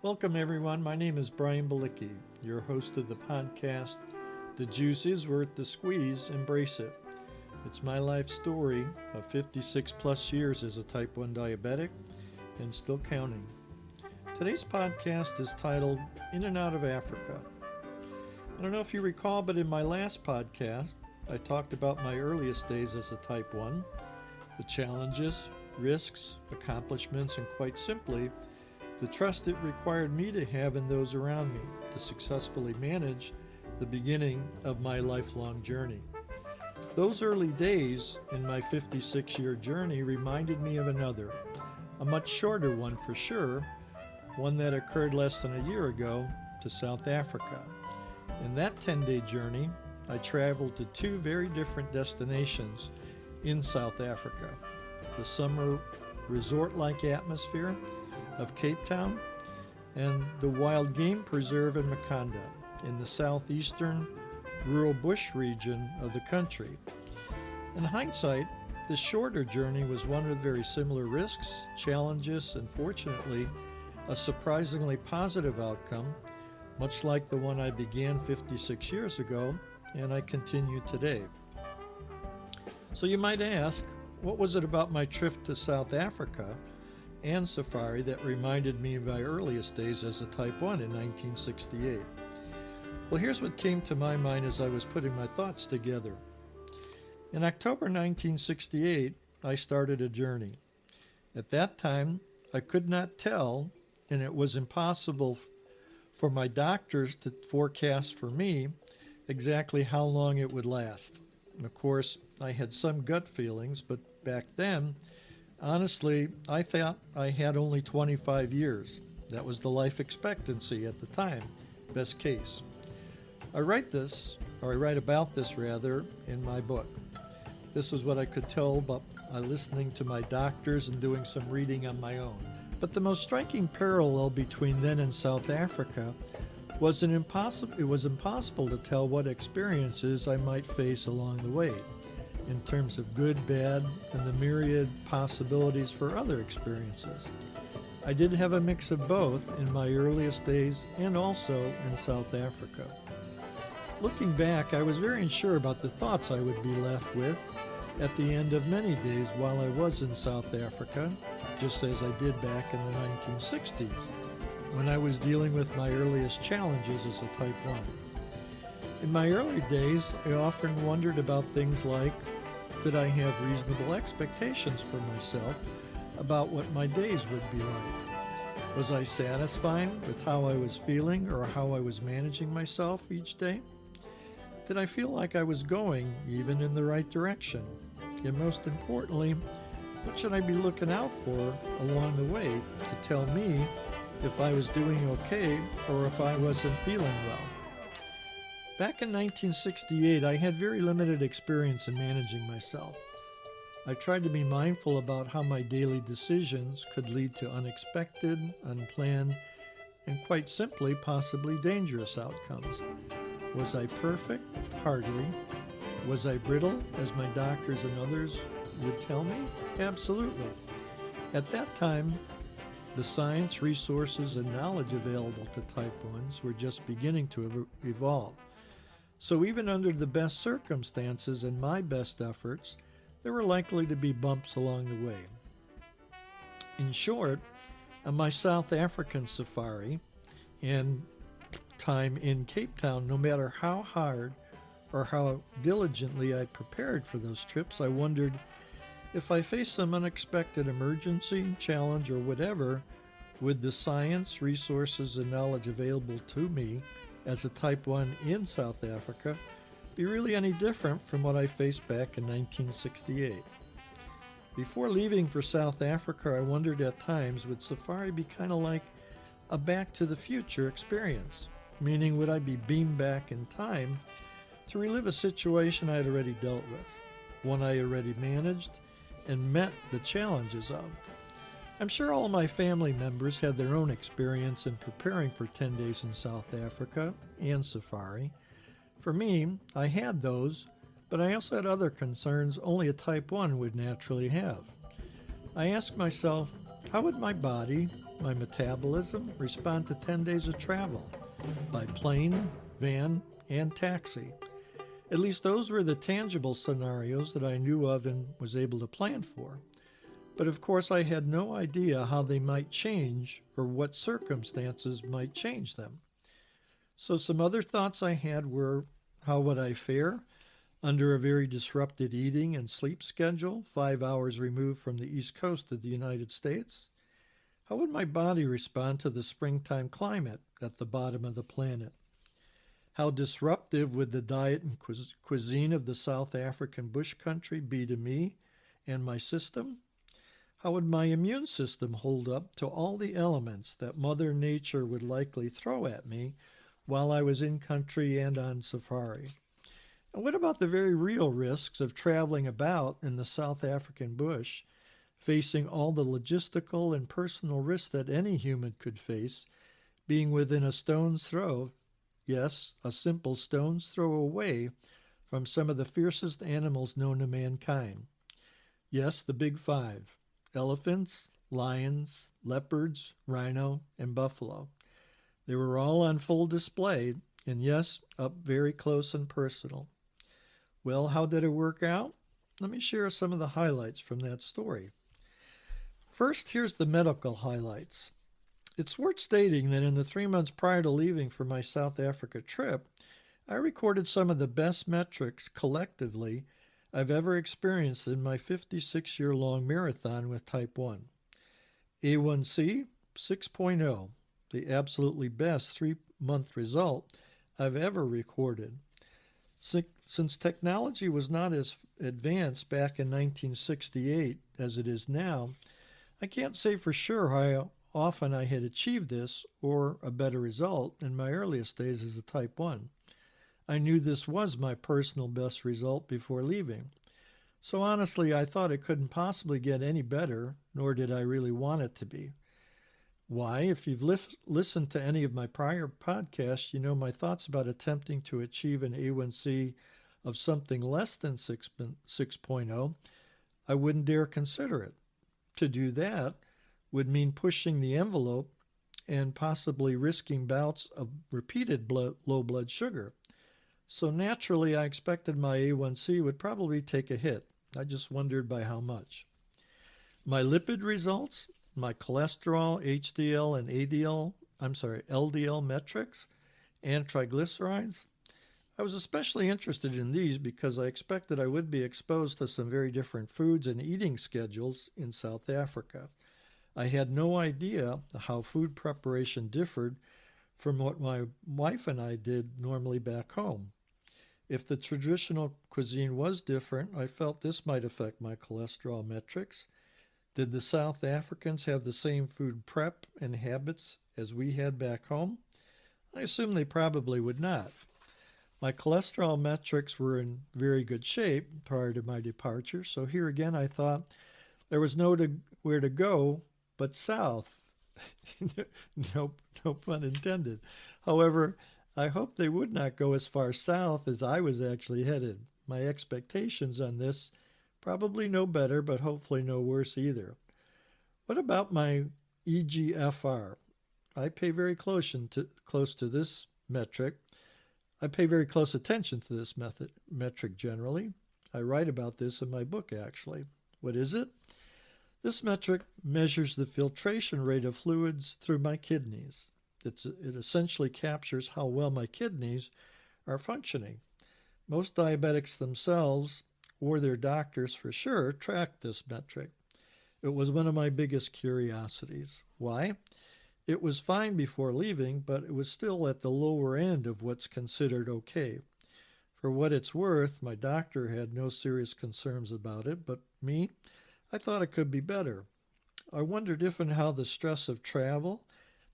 Welcome, everyone. My name is Brian Balicki, your host of the podcast, The Juice is Worth the Squeeze, Embrace It. It's my life story of 56 plus years as a type 1 diabetic and still counting. Today's podcast is titled In and Out of Africa. I don't know if you recall, but in my last podcast, I talked about my earliest days as a type 1, the challenges, risks, accomplishments, and quite simply, the trust it required me to have in those around me to successfully manage the beginning of my lifelong journey. Those early days in my 56-year journey reminded me of another, a much shorter one for sure, one that occurred less than a year ago to South Africa. In that 10-day journey, I traveled to two very different destinations in South Africa. The summer resort-like atmosphere of Cape Town and the wild game preserve in Makhanda in the southeastern rural bush region of the country. In hindsight, the shorter journey was one with very similar risks, challenges, and fortunately, a surprisingly positive outcome, much like the one I began 56 years ago and I continue today. So you might ask, what was it about my trip to South Africa and safari that reminded me of my earliest days as a type 1 in 1968? Well, here's what came to my mind as I was putting my thoughts together. In October 1968, I started a journey. At that time, I could not tell, and it was impossible for my doctors to forecast for me exactly how long it would last. And of course, I had some gut feelings, but back then, honestly, I thought I had only 25 years. That was the life expectancy at the time, best case. I write about this in my book. This was what I could tell by listening to my doctors and doing some reading on my own. But the most striking parallel between then and South Africa was it was impossible to tell what experiences I might face along the way, in terms of good, bad, and the myriad possibilities for other experiences. I did have a mix of both in my earliest days and also in South Africa. Looking back, I was very unsure about the thoughts I would be left with at the end of many days while I was in South Africa, just as I did back in the 1960s, when I was dealing with my earliest challenges as a type 1. In my early days, I often wondered about things like, did I have reasonable expectations for myself about what my days would be like? Was I satisfied with how I was feeling or how I was managing myself each day? Did I feel like I was going even in the right direction? And most importantly, what should I be looking out for along the way to tell me if I was doing okay or if I wasn't feeling well? Back in 1968, I had very limited experience in managing myself. I tried to be mindful about how my daily decisions could lead to unexpected, unplanned, and quite simply, possibly dangerous outcomes. Was I perfect? Hardly. Was I brittle, as my doctors and others would tell me? Absolutely. At that time, the science, resources, and knowledge available to type 1s were just beginning to evolve. So even under the best circumstances and my best efforts, there were likely to be bumps along the way. In short, on my South African safari and time in Cape Town, no matter how hard or how diligently I prepared for those trips, I wondered if I faced some unexpected emergency, challenge, or whatever, would the science, resources, and knowledge available to me as a type 1 in South Africa be really any different from what I faced back in 1968? Before leaving for South Africa, I wondered at times, would safari be kind of like a back to the future experience? Meaning, would I be beamed back in time to relive a situation I had already dealt with, one I already managed and met the challenges of? I'm sure all my family members had their own experience in preparing for 10 days in South Africa and safari. For me, I had those, but I also had other concerns only a type 1 would naturally have. I asked myself, how would my body, my metabolism respond to 10 days of travel by plane, van, and taxi? At least those were the tangible scenarios that I knew of and was able to plan for. But of course, I had no idea how they might change or what circumstances might change them. So some other thoughts I had were, how would I fare under a very disrupted eating and sleep schedule, 5 hours removed from the East Coast of the United States? How would my body respond to the springtime climate at the bottom of the planet? How disruptive would the diet and cuisine of the South African bush country be to me and my system? How would my immune system hold up to all the elements that Mother Nature would likely throw at me while I was in country and on safari? And what about the very real risks of traveling about in the South African bush, facing all the logistical and personal risks that any human could face, being within a stone's throw, yes, a simple stone's throw away from some of the fiercest animals known to mankind? Yes, the big five: elephants, lions, leopards, rhino, and buffalo. They were all on full display, and yes, up very close and personal. Well, how did it work out? Let me share some of the highlights from that story. First, here's the medical highlights. It's worth stating that in the 3 months prior to leaving for my South Africa trip, I recorded some of the best metrics collectively I've ever experienced in my 56-year-long marathon with type 1. A1C, 6.0, the absolutely best 3-month result I've ever recorded. Since technology was not as advanced back in 1968 as it is now, I can't say for sure how often I had achieved this or a better result in my earliest days as a type 1. I knew this was my personal best result before leaving. So honestly, I thought it couldn't possibly get any better, nor did I really want it to be. Why? If you've listened to any of my prior podcasts, you know my thoughts about attempting to achieve an A1C of something less than 6.0. I wouldn't dare consider it. To do that would mean pushing the envelope and possibly risking bouts of repeated low blood sugar. So naturally, I expected my A1C would probably take a hit. I just wondered by how much. My lipid results, my cholesterol, HDL, and LDL metrics, and triglycerides. I was especially interested in these because I expected I would be exposed to some very different foods and eating schedules in South Africa. I had no idea how food preparation differed from what my wife and I did normally back home. If the traditional cuisine was different, I felt this might affect my cholesterol metrics. Did the South Africans have the same food prep and habits as we had back home? I assume they probably would not. My cholesterol metrics were in very good shape prior to my departure, so here again I thought there was nowhere to go but south. No pun intended. However, I hoped they would not go as far south as I was actually headed. My expectations on this, probably no better, but hopefully no worse either. What about my EGFR? I pay very close to this metric. I pay very close attention to this metric generally. I write about this in my book, actually. What is it? This metric measures the filtration rate of fluids through my kidneys. It essentially captures how well my kidneys are functioning. Most diabetics themselves, or their doctors for sure, track this metric. It was one of my biggest curiosities. Why? It was fine before leaving, but it was still at the lower end of what's considered okay. For what it's worth, my doctor had no serious concerns about it, but me, I thought it could be better. I wondered if and how the stress of travel,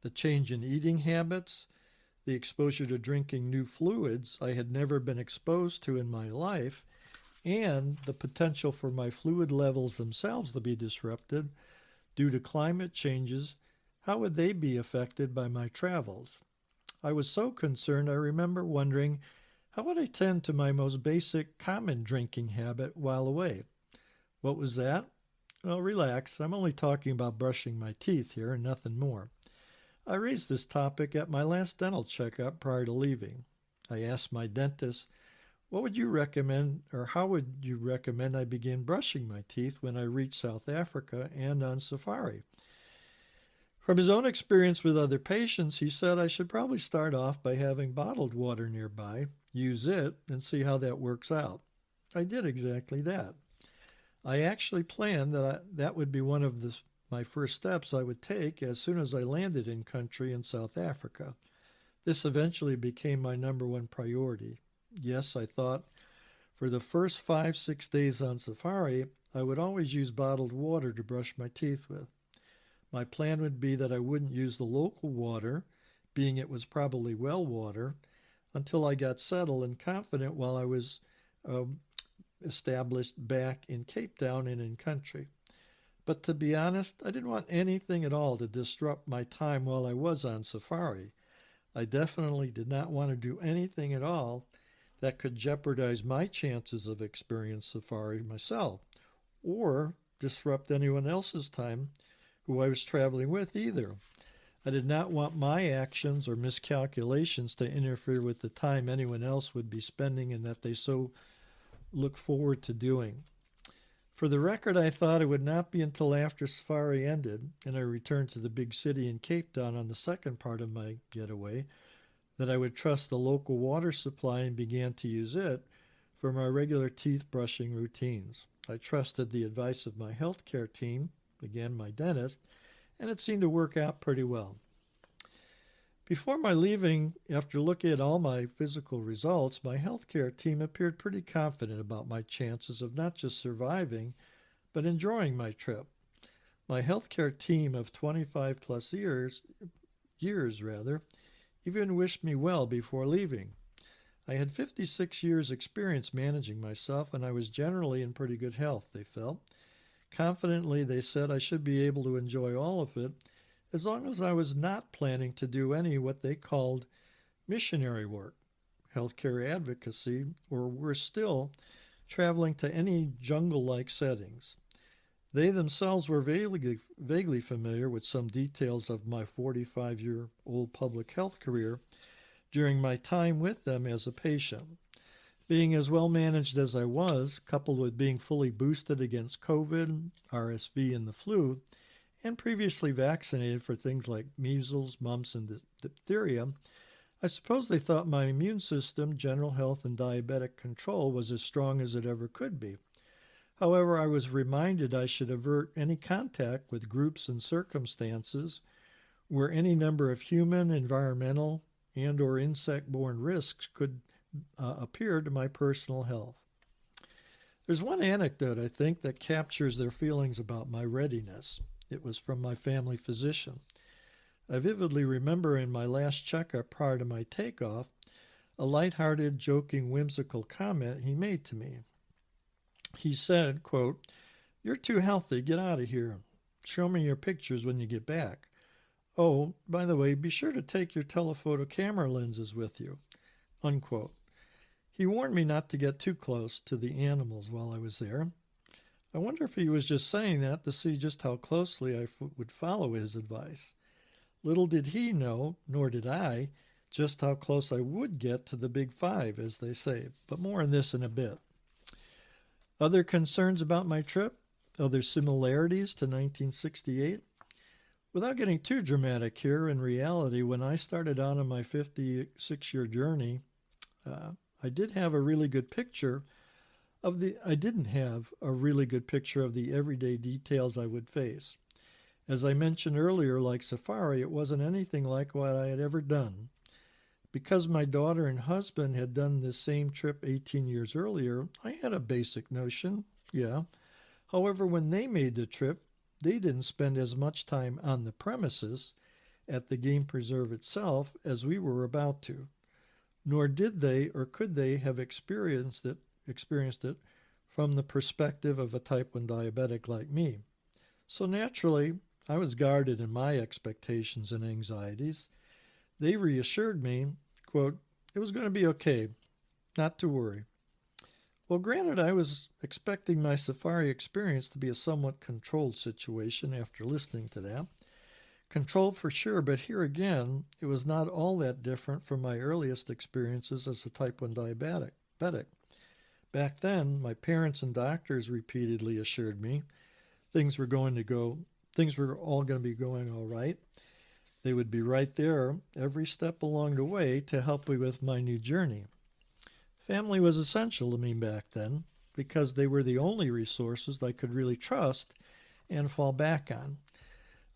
the change in eating habits, the exposure to drinking new fluids I had never been exposed to in my life, and the potential for my fluid levels themselves to be disrupted due to climate changes, how would they be affected by my travels? I was so concerned I remember wondering, how would I tend to my most basic common drinking habit while away? What was that? Well, relax. I'm only talking about brushing my teeth here and nothing more. I raised this topic at my last dental checkup prior to leaving. I asked my dentist, what would you recommend, or how would you recommend I begin brushing my teeth when I reach South Africa and on safari? From his own experience with other patients, he said I should probably start off by having bottled water nearby, use it, and see how that works out. I did exactly that. I actually planned that would be one of my first steps I would take as soon as I landed in country in South Africa. This eventually became my number one priority. Yes, I thought for the first 5, 6 days on safari, I would always use bottled water to brush my teeth with. My plan would be that I wouldn't use the local water, being it was probably well water, until I got settled and confident while I was established back in Cape Town and in country. But to be honest, I didn't want anything at all to disrupt my time while I was on safari. I definitely did not want to do anything at all that could jeopardize my chances of experiencing safari myself, or disrupt anyone else's time who I was traveling with either. I did not want my actions or miscalculations to interfere with the time anyone else would be spending and that they so look forward to doing. For the record, I thought it would not be until after safari ended and I returned to the big city in Cape Town on the second part of my getaway that I would trust the local water supply and began to use it for my regular teeth brushing routines. I trusted the advice of my healthcare team, again my dentist, and it seemed to work out pretty well. Before my leaving, after looking at all my physical results, my healthcare team appeared pretty confident about my chances of not just surviving, but enjoying my trip. My healthcare team of 25 plus years even wished me well before leaving. I had 56 years experience managing myself and I was generally in pretty good health, they felt. Confidently, they said I should be able to enjoy all of it as long as I was not planning to do any what they called missionary work, healthcare advocacy, or worse still, traveling to any jungle-like settings. They themselves were vaguely familiar with some details of my 45-year-old public health career during my time with them as a patient. Being as well managed as I was, coupled with being fully boosted against COVID, RSV, and the flu, and previously vaccinated for things like measles, mumps, and diphtheria, I suppose they thought my immune system, general health, and diabetic control was as strong as it ever could be. However, I was reminded I should avert any contact with groups and circumstances where any number of human, environmental, and or insect-borne risks could appear to my personal health. There's one anecdote, I think, that captures their feelings about my readiness. It was from my family physician. I vividly remember in my last checkup prior to my takeoff, a light-hearted, joking, whimsical comment he made to me. He said, quote, "You're too healthy, get out of here. Show me your pictures when you get back. Oh, by the way, be sure to take your telephoto camera lenses with you," unquote. He warned me not to get too close to the animals while I was there. I wonder if he was just saying that to see just how closely I would follow his advice. Little did he know, nor did I, just how close I would get to the big five, as they say, but more on this in a bit. Other concerns about my trip? Other similarities to 1968? Without getting too dramatic here, in reality, when I started out on my 56-year journey, I didn't have a really good picture of the everyday details I would face. As I mentioned earlier, like safari, it wasn't anything like what I had ever done. Because my daughter and husband had done this same trip 18 years earlier, I had a basic notion, yeah. However, when they made the trip, they didn't spend as much time on the premises at the game preserve itself as we were about to. Nor did they or could they have experienced it from the perspective of a type 1 diabetic like me. So naturally, I was guarded in my expectations and anxieties. They reassured me, quote, it was going to be okay, not to worry. Well, granted, I was expecting my safari experience to be a somewhat controlled situation after listening to that. Controlled for sure, but here again, it was not all that different from my earliest experiences as a type 1 diabetic. Back then, my parents and doctors repeatedly assured me things were going to go things were all going to be going all right. They would be right there every step along the way to help me with my new journey. Family was essential to me back then because they were the only resources I could really trust and fall back on.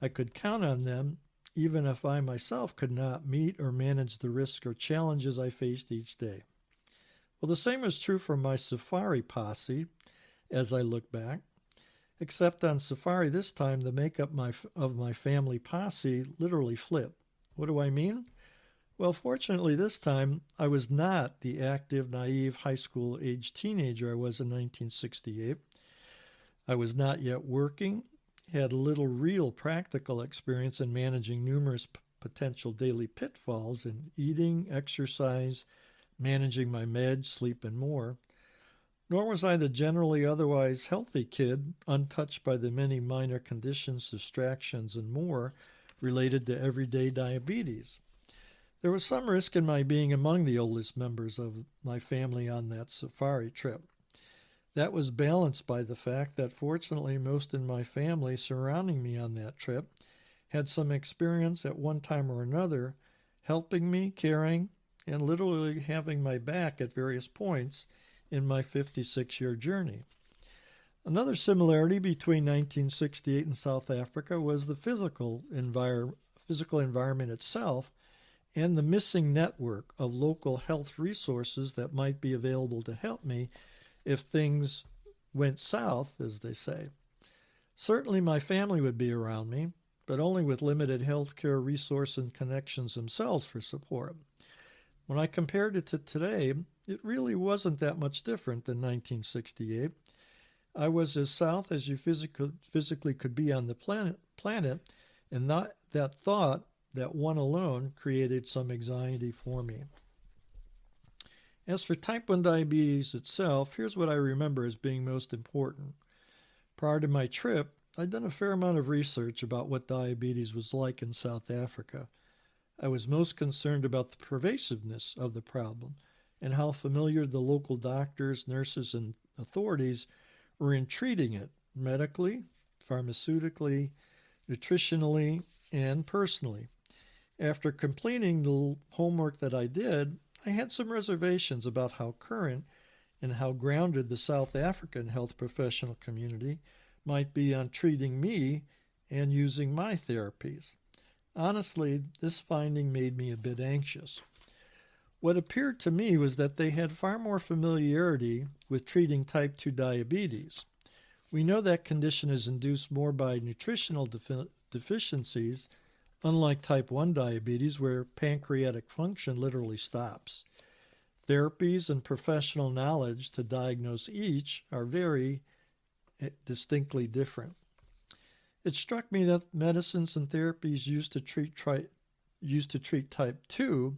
I could count on them even if I myself could not meet or manage the risks or challenges I faced each day. Well, the same is true for my safari posse as I look back, except on safari this time the makeup of my family posse literally flipped. What do I mean? Well, fortunately this time I was not the active, naive high school age teenager I was in 1968. I was not yet working, had little real practical experience in managing numerous potential daily pitfalls in eating, exercise, managing my meds, sleep, and more. Nor was I the generally otherwise healthy kid, untouched by the many minor conditions, distractions, and more related to everyday diabetes. There was some risk in my being among the oldest members of my family on that safari trip. That was balanced by the fact that fortunately most in my family surrounding me on that trip had some experience at one time or another helping me, caring, and literally having my back at various points in my 56-year journey. Another similarity between 1968 and South Africa was the physical environment itself and the missing network of local health resources that might be available to help me if things went south, as they say. Certainly my family would be around me, but only with limited healthcare resource and connections themselves for support. When I compared it to today, it really wasn't that much different than 1968. I was as south as you physically could be on the planet, and not that thought, that one alone, created some anxiety for me. As for type 1 diabetes itself, here's what I remember as being most important. Prior to my trip, I'd done a fair amount of research about what diabetes was like in South Africa. I was most concerned about the pervasiveness of the problem and how familiar the local doctors, nurses, and authorities were in treating it medically, pharmaceutically, nutritionally, and personally. After completing the homework that I did, I had some reservations about how current and how grounded the South African health professional community might be on treating me and using my therapies. Honestly, this finding made me a bit anxious. What appeared to me was that they had far more familiarity with treating type 2 diabetes. We know that condition is induced more by nutritional deficiencies, unlike type 1 diabetes where pancreatic function literally stops. Therapies and professional knowledge to diagnose each are very distinctly different. It struck me that medicines and therapies used to treat type 2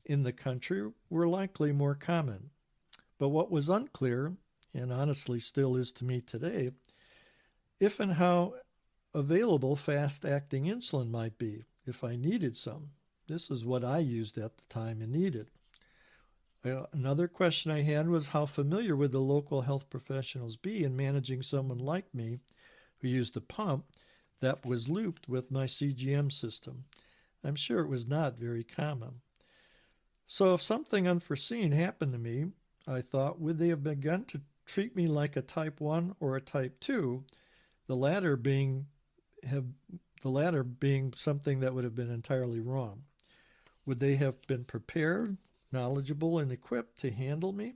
in the country were likely more common. But what was unclear, and honestly still is to me today, if and how available fast-acting insulin might be if I needed some. This is what I used at the time and needed. Another question I had was how familiar would the local health professionals be in managing someone like me who used a pump that was looped with my CGM system. I'm sure it was not very common. So if something unforeseen happened to me, I thought, would they have begun to treat me like a type 1 or a type 2, the latter being something that would have been entirely wrong? Would they have been prepared, knowledgeable, and equipped to handle me?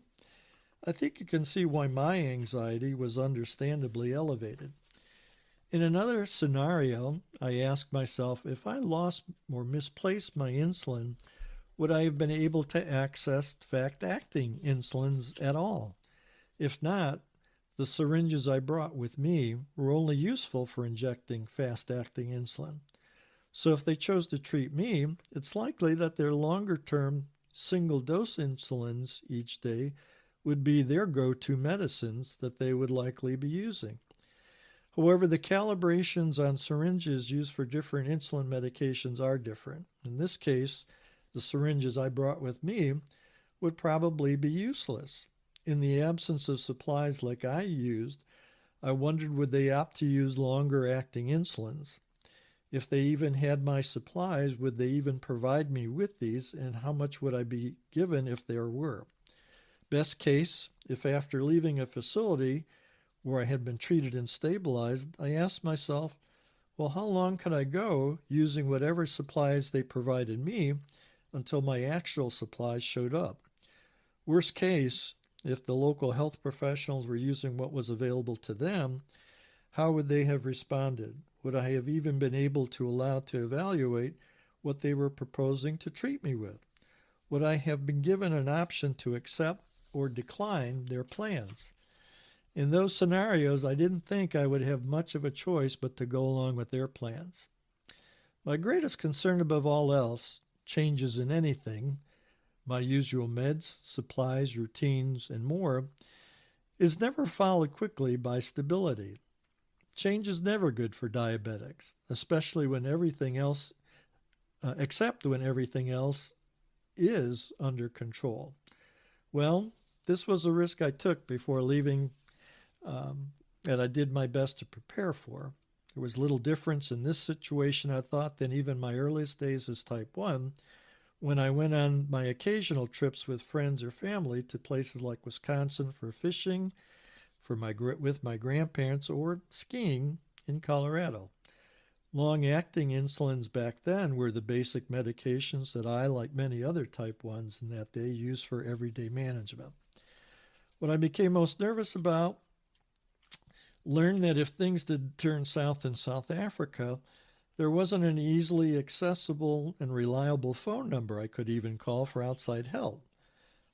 I think you can see why my anxiety was understandably elevated. In another scenario, I asked myself, if I lost or misplaced my insulin, would I have been able to access fast-acting insulins at all? If not, the syringes I brought with me were only useful for injecting fast-acting insulin. So if they chose to treat me, it's likely that their longer-term single-dose insulins each day would be their go-to medicines that they would likely be using. However, the calibrations on syringes used for different insulin medications are different. In this case, the syringes I brought with me would probably be useless. In the absence of supplies like I used, I wondered would they opt to use longer acting insulins? If they even had my supplies, would they even provide me with these, and how much would I be given if there were? Best case, if after leaving a facility where I had been treated and stabilized, I asked myself, well, how long could I go using whatever supplies they provided me until my actual supplies showed up? Worst case, if the local health professionals were using what was available to them, how would they have responded? Would I have even been able to allow to evaluate what they were proposing to treat me with? Would I have been given an option to accept or decline their plans? In those scenarios, I didn't think I would have much of a choice but to go along with their plans. My greatest concern above all else, changes in anything, my usual meds, supplies, routines, and more, is never followed quickly by stability. Change is never good for diabetics, especially when everything else, except when everything else is under control. Well, this was a risk I took before leaving, and I did my best to prepare for. There was little difference in this situation, I thought, than even my earliest days as type 1, when I went on my occasional trips with friends or family to places like Wisconsin for fishing, with my grandparents, or skiing in Colorado. Long-acting insulins back then were the basic medications that I, like many other type 1s in that day, used for everyday management. What I became most nervous about, learned that if things did turn south in South Africa, there wasn't an easily accessible and reliable phone number I could even call for outside help.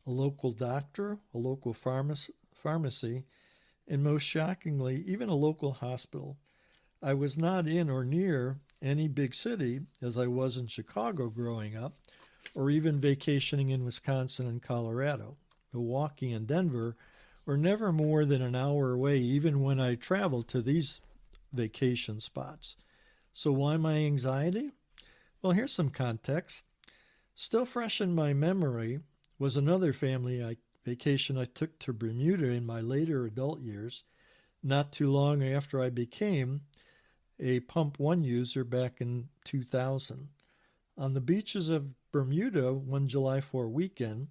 A local doctor, a local pharmacy, and most shockingly, even a local hospital. I was not in or near any big city, as I was in Chicago growing up, or even vacationing in Wisconsin and Colorado. Milwaukee and Denver were never more than an hour away, even when I traveled to these vacation spots. So why my anxiety? Well, here's some context. Still fresh in my memory was another family vacation I took to Bermuda in my later adult years, not too long after I became a Pump 1 user back in 2000. On the beaches of Bermuda one July 4 weekend,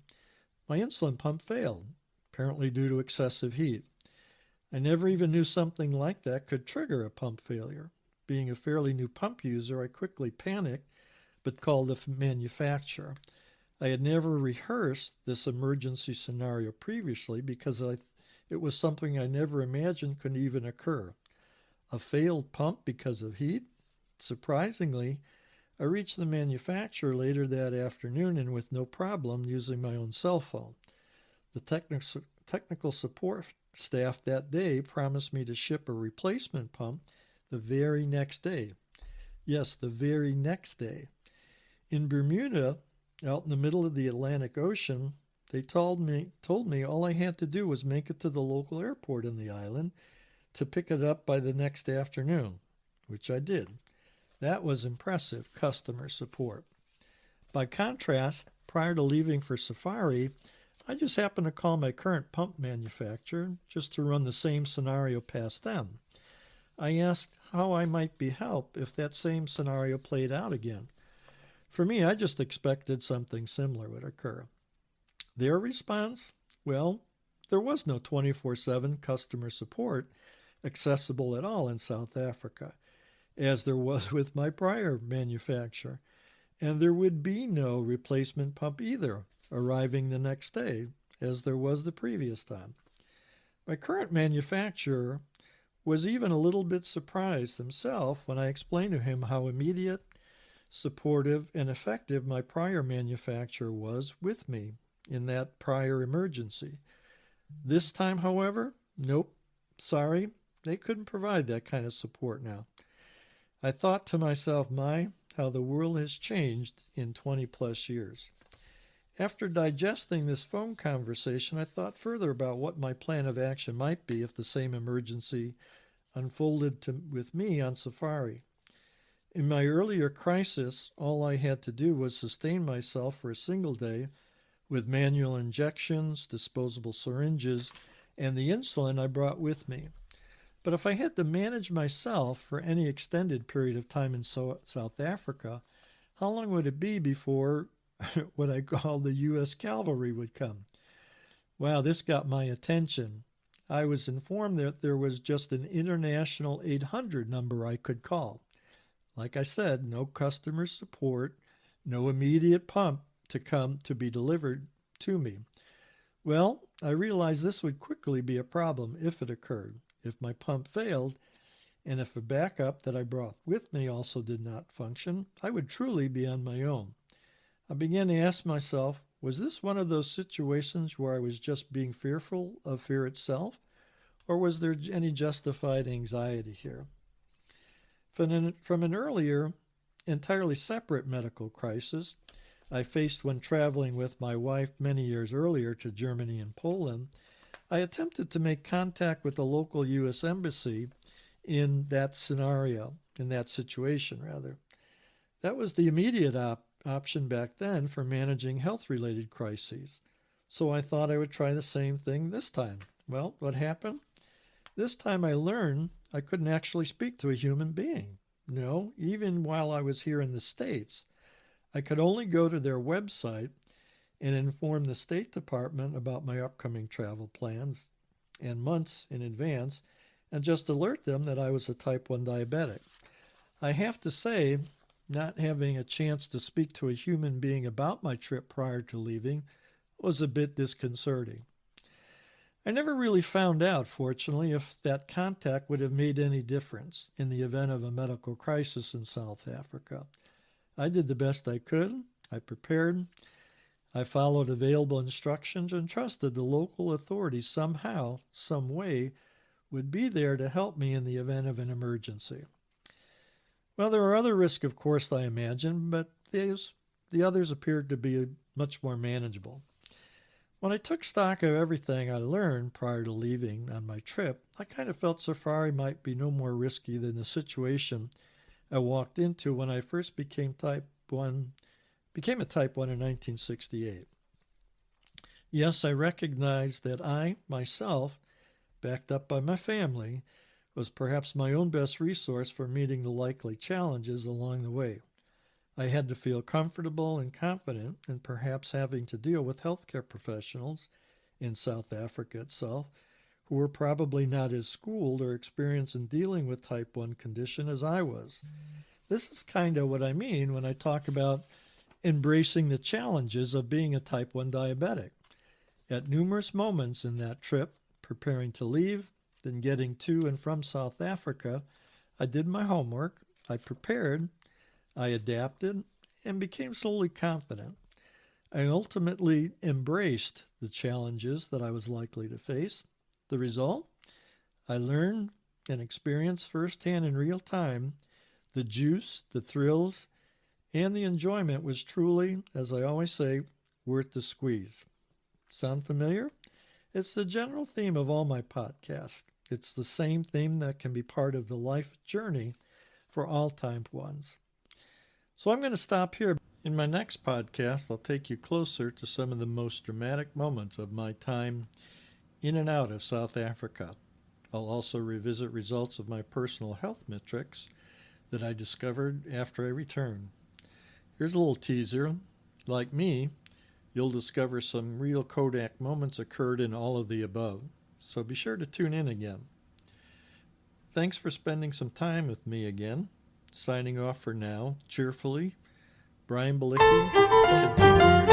my insulin pump failed, apparently due to excessive heat. I never even knew something like that could trigger a pump failure. Being a fairly new pump user, I quickly panicked, but called the manufacturer. I had never rehearsed this emergency scenario previously because it was something I never imagined could even occur. A failed pump because of heat? Surprisingly, I reached the manufacturer later that afternoon and with no problem using my own cell phone. The technical support staff that day promised me to ship a replacement pump the very next day. Yes, the very next day. In Bermuda, out in the middle of the Atlantic Ocean, they told me all I had to do was make it to the local airport in the island to pick it up by the next afternoon, which I did. That was impressive customer support. By contrast, prior to leaving for Safari, I just happened to call my current pump manufacturer just to run the same scenario past them. I asked how I might be helped if that same scenario played out again. For me, I just expected something similar would occur. Their response? Well, there was no 24/7 customer support accessible at all in South Africa, as there was with my prior manufacturer, and there would be no replacement pump either, arriving the next day, as there was the previous time. My current manufacturer was even a little bit surprised himself when I explained to him how immediate, supportive, and effective my prior manufacturer was with me in that prior emergency. This time, however, nope, sorry, they couldn't provide that kind of support now. I thought to myself, how the world has changed in 20 plus years. After digesting this phone conversation, I thought further about what my plan of action might be if the same emergency unfolded with me on safari. In my earlier crisis, all I had to do was sustain myself for a single day with manual injections, disposable syringes, and the insulin I brought with me. But if I had to manage myself for any extended period of time in South Africa, how long would it be before what I call the U.S. cavalry would come? Wow, this got my attention. I was informed that there was just an international 800 number I could call. Like I said, no customer support, no immediate pump to come to be delivered to me. Well, I realized this would quickly be a problem if it occurred, if my pump failed, and if a backup that I brought with me also did not function, I would truly be on my own. I began to ask myself, was this one of those situations where I was just being fearful of fear itself, or was there any justified anxiety here? From an earlier, entirely separate medical crisis I faced when traveling with my wife many years earlier to Germany and Poland, I attempted to make contact with the local U.S. Embassy in that scenario, in that situation, rather. That was the immediate option back then for managing health-related crises. So I thought I would try the same thing this time. Well, what happened? This time I learned I couldn't actually speak to a human being. No, even while I was here in the States, I could only go to their website and inform the State Department about my upcoming travel plans and months in advance, and just alert them that I was a type 1 diabetic. I have to say, not having a chance to speak to a human being about my trip prior to leaving was a bit disconcerting. I never really found out, fortunately, if that contact would have made any difference in the event of a medical crisis in South Africa. I did the best I could. I prepared. I followed available instructions and trusted the local authorities somehow, some way, would be there to help me in the event of an emergency. Well, there are other risks, of course, I imagine, but the others appeared to be much more manageable. When I took stock of everything I learned prior to leaving on my trip, I kind of felt safari might be no more risky than the situation I walked into when I first became a type 1 in 1968. Yes, I recognized that I, myself, backed up by my family, was perhaps my own best resource for meeting the likely challenges along the way. I had to feel comfortable and confident in perhaps having to deal with healthcare professionals in South Africa itself who were probably not as schooled or experienced in dealing with type 1 condition as I was. This is kind of what I mean when I talk about embracing the challenges of being a type 1 diabetic. At numerous moments in that trip, preparing to leave, then getting to and from South Africa, I did my homework, I prepared, I adapted, and became slowly confident. I ultimately embraced the challenges that I was likely to face. The result? I learned and experienced firsthand in real time the juice, the thrills, and the enjoyment was truly, as I always say, worth the squeeze. Sound familiar? It's the general theme of all my podcasts. It's the same theme that can be part of the life journey for all type 1s. So I'm going to stop here. In my next podcast, I'll take you closer to some of the most dramatic moments of my time in and out of South Africa. I'll also revisit results of my personal health metrics that I discovered after I returned. Here's a little teaser. Like me, you'll discover some real Kodak moments occurred in all of the above. So be sure to tune in again. Thanks for spending some time with me again. Signing off for now, cheerfully, Brian Balicki. Continue.